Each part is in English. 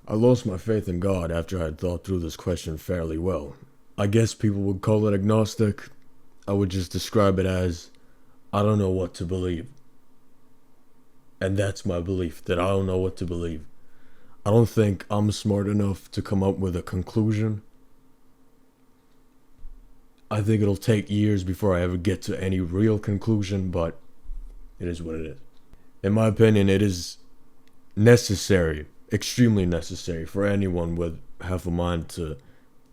I lost my faith in God after I had thought through this question fairly well. I guess people would call it agnostic. I would just describe it as I don't know what to believe. And that's my belief, that I don't know what to believe. I don't think I'm smart enough to come up with a conclusion. I think it'll take years before I ever get to any real conclusion, but it is what it is. In my opinion, it is necessary, extremely necessary for anyone with half a mind to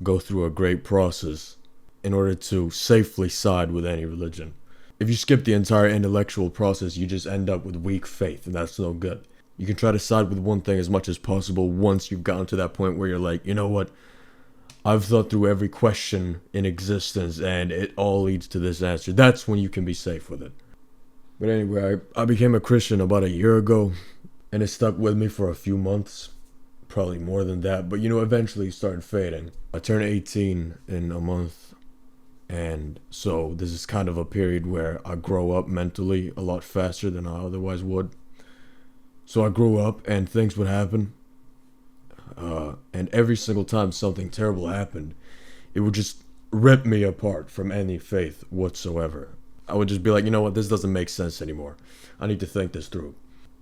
go through a great process in order to safely side with any religion. If you skip the entire intellectual process, you just end up with weak faith, and that's no good. You can try to side with one thing as much as possible once you've gotten to that point where you're like, you know what? I've thought through every question in existence, and it all leads to this answer. That's when you can be safe with it. But anyway, I became a Christian about a year ago, and it stuck with me for a few months. Probably more than that, but eventually it started fading. I turned 18 in a month, and so this is kind of a period where I grow up mentally a lot faster than I otherwise would. So I grew up, and things would happen. And every single time something terrible happened, it would just rip me apart from any faith whatsoever. I would just be like, you know what, this doesn't make sense anymore. I need to think this through.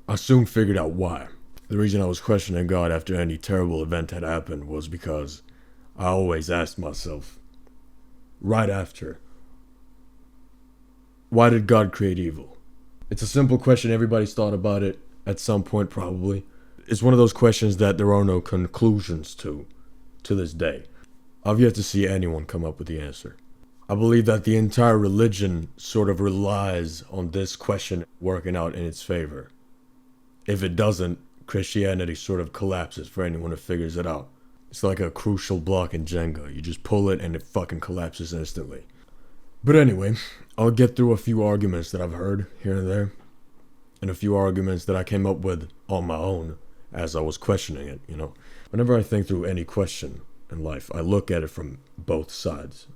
I soon figured out why. The reason I was questioning God after any terrible event had happened was because I always asked myself, right after, why did God create evil? It's a simple question, everybody's thought about it at some point probably. It's one of those questions that there are no conclusions to this day. I've yet to see anyone come up with the answer. I believe that the entire religion sort of relies on this question working out in its favor. If it doesn't, Christianity sort of collapses for anyone who figures it out. It's like a crucial block in Jenga. You just pull it and it fucking collapses instantly. But anyway, I'll get through a few arguments that I've heard here and there, and a few arguments that I came up with on my own as I was questioning it, Whenever I think through any question in life, I look at it from both sides.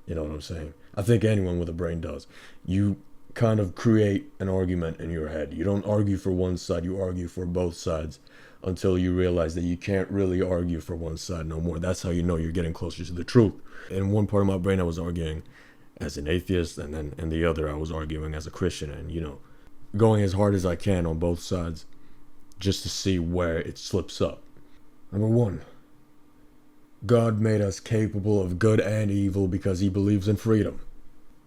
You know what I'm saying? I think anyone with a brain does. You kind of create an argument in your head. You don't argue for one side, you argue for both sides until you realize that you can't really argue for one side no more. That's how you know you're getting closer to the truth. In one part of my brain, I was arguing as an atheist, and then in the other, I was arguing as a Christian, and, going as hard as I can on both sides just to see where it slips up. Number one, God made us capable of good and evil because he believes in freedom.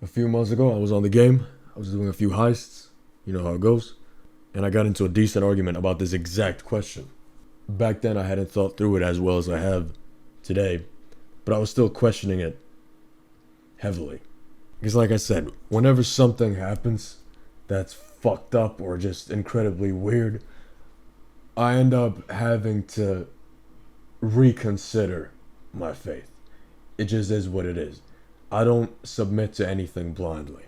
A few months ago, I was on the game. I was doing a few heists. You know how it goes. And I got into a decent argument about this exact question. Back then, I hadn't thought through it as well as I have today, but I was still questioning it heavily. Because like I said, whenever something happens that's fucked up or just incredibly weird, I end up having to reconsider my faith. It just is what it is. I don't submit to anything blindly,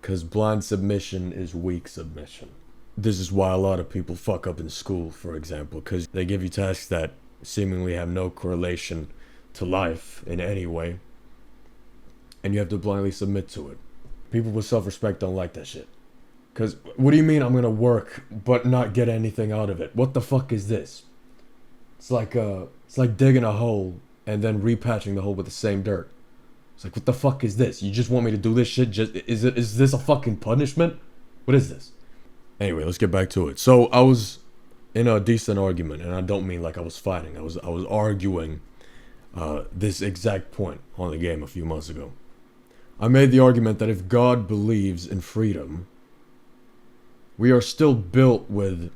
because blind submission is weak submission. This is why a lot of people fuck up in school, for example, because they give you tasks that seemingly have no correlation to life in any way, and you have to blindly submit to it. People with self-respect don't like that shit. Because what do you mean I'm gonna work but not get anything out of it? What the fuck is this? It's like digging a hole and then repatching the hole with the same dirt. It's like, what the fuck is this? You just want me to do this shit? Is this a fucking punishment? What is this? Anyway, let's get back to it. So I was in a decent argument, and I don't mean like I was fighting. I was arguing this exact point on the game a few months ago. I made the argument that if God believes in freedom, we are still built with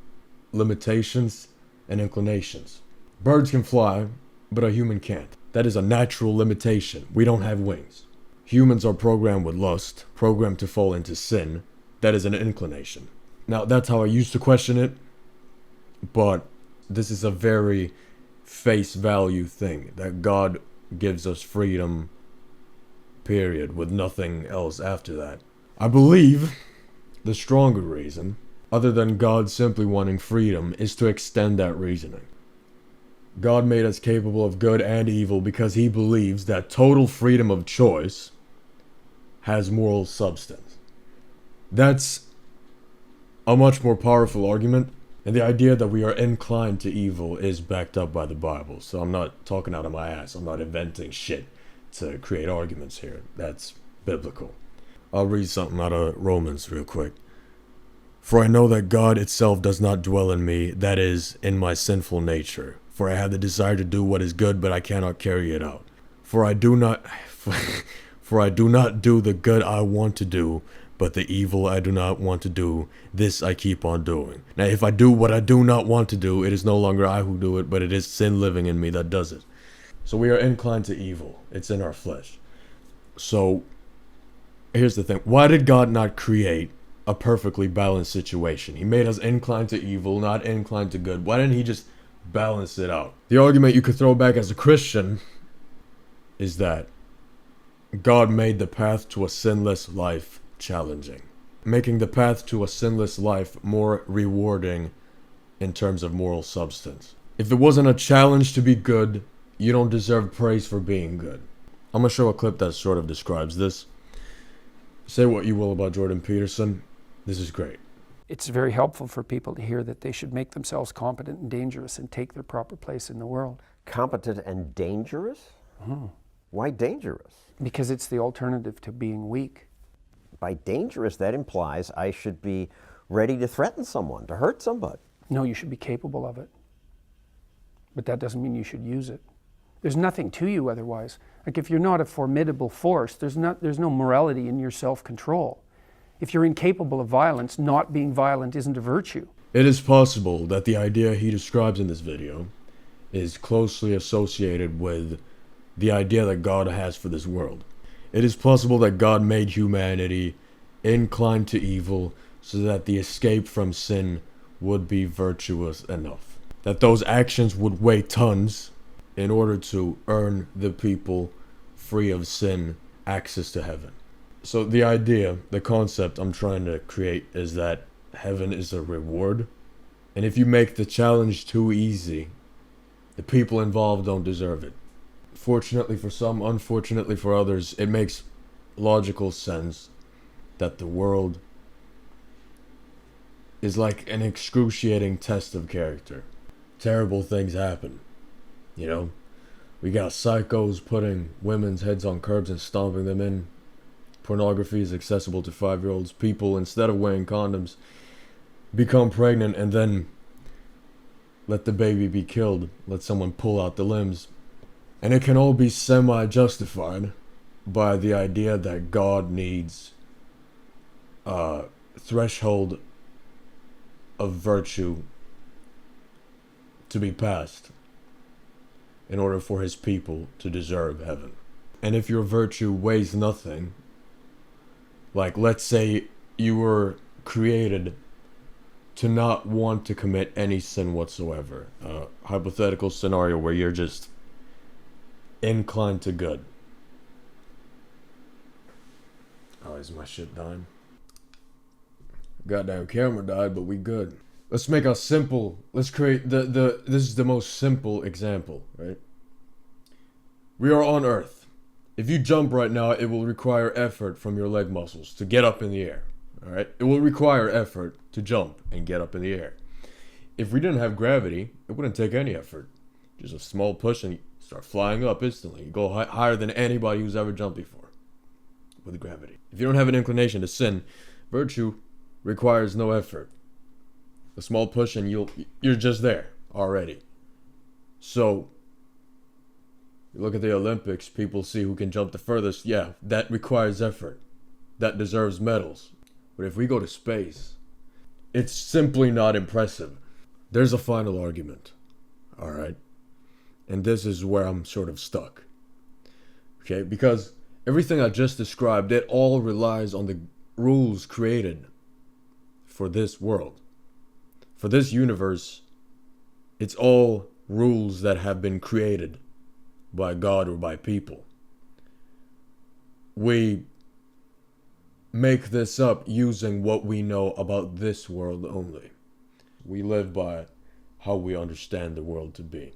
limitations and inclinations. Birds can fly, but a human can't. That is a natural limitation. We don't have wings. Humans are programmed with lust, programmed to fall into sin. That is an inclination. Now, that's how I used to question it, but this is a very face value thing, that God gives us freedom, period, with nothing else after that. I believe the stronger reason, other than God simply wanting freedom, is to extend that reasoning. God made us capable of good and evil because he believes that total freedom of choice has moral substance. That's a much more powerful argument And the idea that we are inclined to evil is backed up by the Bible. So I'm not talking out of my ass. I'm not inventing shit to create arguments here. That's biblical. I'll read something out of Romans real quick. For I know that God itself does not dwell in me, that is, in my sinful nature. For I have the desire to do what is good, but I cannot carry it out. For I do not do the good I want to do, but the evil I do not want to do, this I keep on doing. Now if I do what I do not want to do, it is no longer I who do it, but it is sin living in me that does it. So we are inclined to evil. It's in our flesh. So here's the thing. Why did God not create a perfectly balanced situation? He made us inclined to evil, not inclined to good. Why didn't he just balance it out? The argument you could throw back as a Christian is that God made the path to a sinless life challenging, making the path to a sinless life more rewarding in terms of moral substance. If it wasn't a challenge to be good, you don't deserve praise for being good. I'm gonna show a clip that sort of describes this. Say what you will about Jordan Peterson. This is great. It's very helpful for people to hear that they should make themselves competent and dangerous and take their proper place in the world. Competent and dangerous? Why dangerous? Because it's the alternative to being weak. By dangerous, that implies I should be ready to threaten someone, to hurt somebody. No, you should be capable of it. But that doesn't mean you should use it. There's nothing to you otherwise. Like if you're not a formidable force, there's no morality in your self-control. If you're incapable of violence, not being violent isn't a virtue. It is possible that the idea he describes in this video is closely associated with the idea that God has for this world. It is possible that God made humanity inclined to evil so that the escape from sin would be virtuous enough. That those actions would weigh tons in order to earn the people free of sin access to heaven. So the idea, the concept I'm trying to create is that heaven is a reward. And if you make the challenge too easy, the people involved don't deserve it. Fortunately for some, unfortunately for others, it makes logical sense that the world is like an excruciating test of character. Terrible things happen, you know? We got psychos putting women's heads on curbs and stomping them in. Pornography is accessible to 5-year-olds. People, instead of wearing condoms, become pregnant and then let the baby be killed. Let someone pull out the limbs. And it can all be semi-justified by the idea that God needs a threshold of virtue to be passed in order for his people to deserve heaven. And if your virtue weighs nothing, like let's say you were created to not want to commit any sin whatsoever. Hypothetical scenario where you're just inclined to good. Oh, is my shit dying? Goddamn camera died, but we good. Let's make a simple, let's create this is the most simple example, right? We are on Earth. If you jump right now, it will require effort from your leg muscles to get up in the air, all right? It will require effort to jump and get up in the air. If we didn't have gravity, it wouldn't take any effort. Just a small push and you start flying up instantly. You go higher than anybody who's ever jumped before with gravity. If you don't have an inclination to sin, virtue requires no effort. A small push and you're just there already. So you look at the Olympics, people see who can jump the furthest. Yeah, that requires effort. That deserves medals. But if we go to space, it's simply not impressive. There's a final argument. All right. And this is where I'm sort of stuck. Okay, because everything I just described, it all relies on the rules created for this world. For this universe, it's all rules that have been created by God or by people. We make this up using what we know about this world only. We live by how we understand the world to be.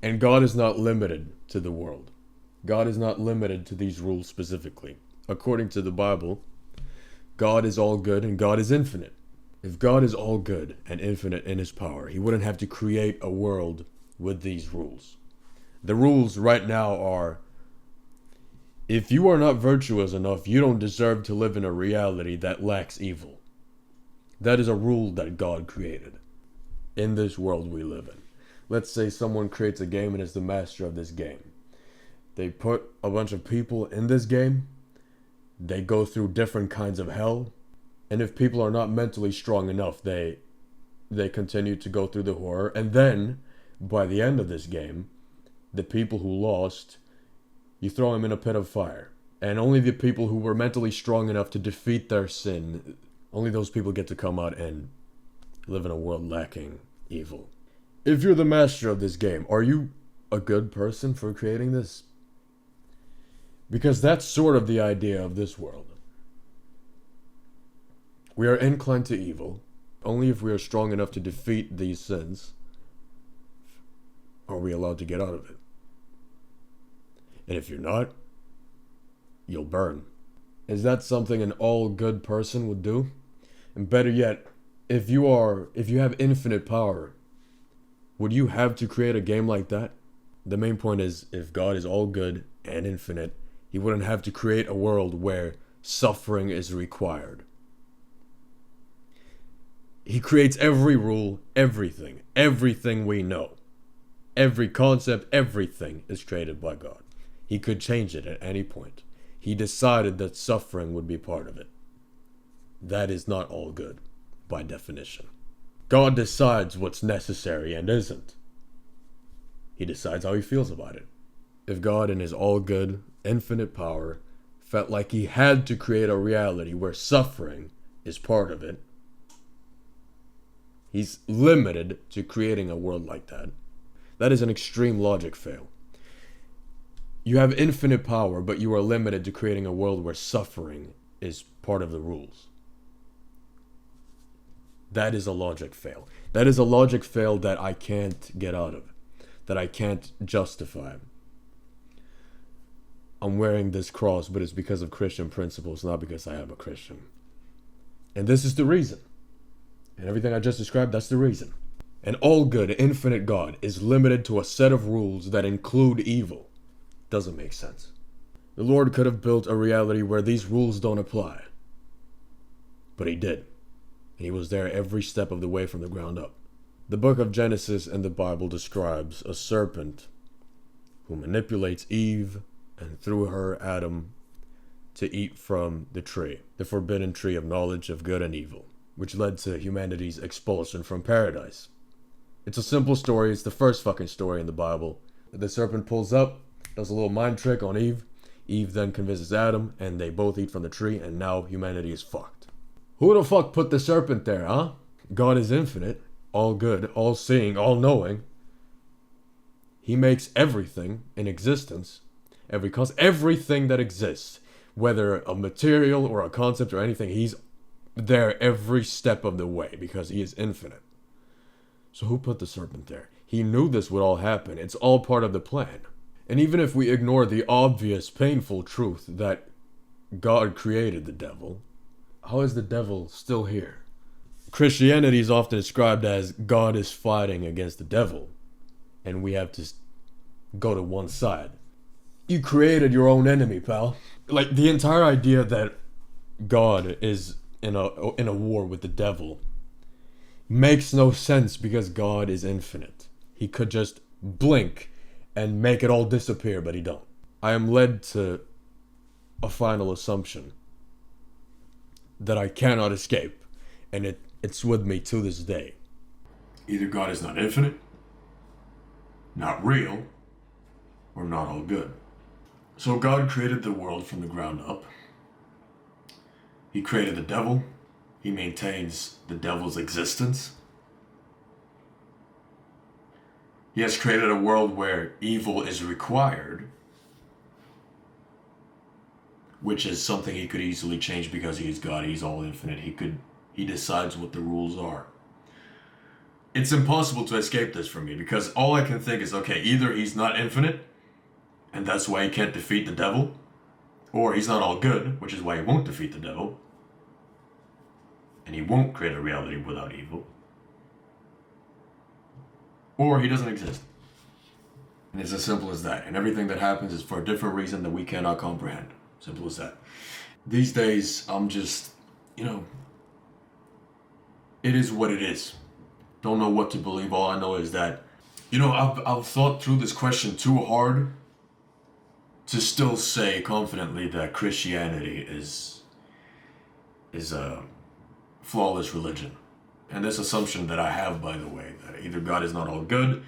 And God is not limited to the world. God is not limited to these rules specifically. According to the Bible, God is all good and God is infinite. If God is all good and infinite in his power, he wouldn't have to create a world with these rules. The rules right now are, if you are not virtuous enough, you don't deserve to live in a reality that lacks evil. That is a rule that God created in this world we live in. Let's say someone creates a game and is the master of this game. They put a bunch of people in this game. They go through different kinds of hell. And if people are not mentally strong enough, they continue to go through the horror. And then, by the end of this game, the people who lost, you throw them in a pit of fire. And only the people who were mentally strong enough to defeat their sin, only those people get to come out and live in a world lacking evil. If you're the master of this game, are you a good person for creating this? Because that's sort of the idea of this world. We are inclined to evil. Only if we are strong enough to defeat these sins are we allowed to get out of it. And if you're not, you'll burn. Is that something an all good person would do? And better yet, if you have infinite power, would you have to create a game like that? The main point is, if God is all good and infinite, he wouldn't have to create a world where suffering is required. He creates every rule, everything we know. Every concept, everything is created by God. He could change it at any point. He decided that suffering would be part of it. That is not all good, by definition. God decides what's necessary and isn't. He decides how he feels about it. If God in his all-good, infinite power felt like he had to create a reality where suffering is part of it, he's limited to creating a world like that. That is an extreme logic fail. You have infinite power, but you are limited to creating a world where suffering is part of the rules. That is a logic fail. That is a logic fail that I can't get out of, that I can't justify. I'm wearing this cross, but it's because of Christian principles, not because I am a Christian. And this is the reason. And everything I just described, that's the reason. An all-good, infinite God is limited to a set of rules that include evil. Doesn't make sense. The Lord could have built a reality where these rules don't apply. But he did. And he was there every step of the way from the ground up. The book of Genesis in the Bible describes a serpent who manipulates Eve and through her Adam to eat from the tree, the forbidden tree of knowledge of good and evil, which led to humanity's expulsion from paradise. It's a simple story. It's the first fucking story in the Bible. The serpent pulls up, does a little mind trick on Eve. Eve then convinces Adam, and they both eat from the tree, and now humanity is fucked. Who the fuck put the serpent there, huh? God is infinite, all good, all seeing, all knowing. He makes everything in existence, everything that exists, whether a material or a concept or anything, he's there every step of the way because he is infinite. So who put the serpent there? He knew this would all happen. It's all part of the plan. And even if we ignore the obvious, painful truth that God created the devil, how is the devil still here? Christianity is often described as God is fighting against the devil, and we have to go to one side. You created your own enemy, pal. Like, the entire idea that God is in a war with the devil makes no sense because God is infinite. He could just blink and make it all disappear, but he don't. I am led to a final assumption that I cannot escape, and it's with me to this day. Either God is not infinite, not real, or not all good. So God created the world from the ground up. He created the devil. He maintains the devil's existence. He has created a world where evil is required, which is something he could easily change because he is God. He's all infinite. He decides what the rules are. It's impossible to escape this from me because all I can think is, okay, either he's not infinite, and that's why he can't defeat the devil, or he's not all good, which is why he won't defeat the devil. and he won't create a reality without evil, or he doesn't exist. And it's as simple as that. And everything that happens is for a different reason that we cannot comprehend. Simple as that. These days, I'm just, it is what it is. Don't know what to believe. All I know is that, I've thought through this question too hard to still say confidently that Christianity is a flawless religion. And this assumption that I have, by the way, that either God is not all good,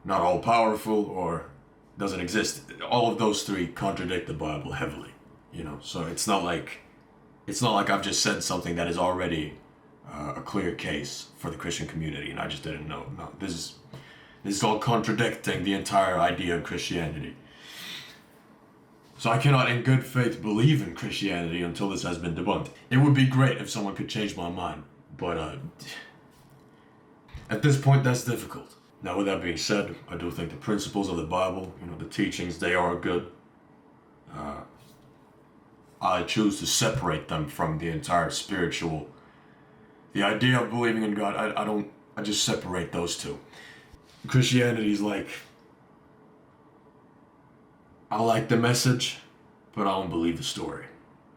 not all powerful, or doesn't exist. All of those three contradict the Bible heavily, So it's not like I've just said something that is already a clear case for the Christian community, and I just didn't know. No, this is all contradicting the entire idea of Christianity. So I cannot in good faith believe in Christianity until this has been debunked. It would be great if someone could change my mind, but at this point that's difficult. Now, with that being said, I do think the principles of the Bible, the teachings, they are good. I choose to separate them from the entire spiritual. The idea of believing in God, I just separate those two. Christianity is like, I like the message, but I don't believe the story.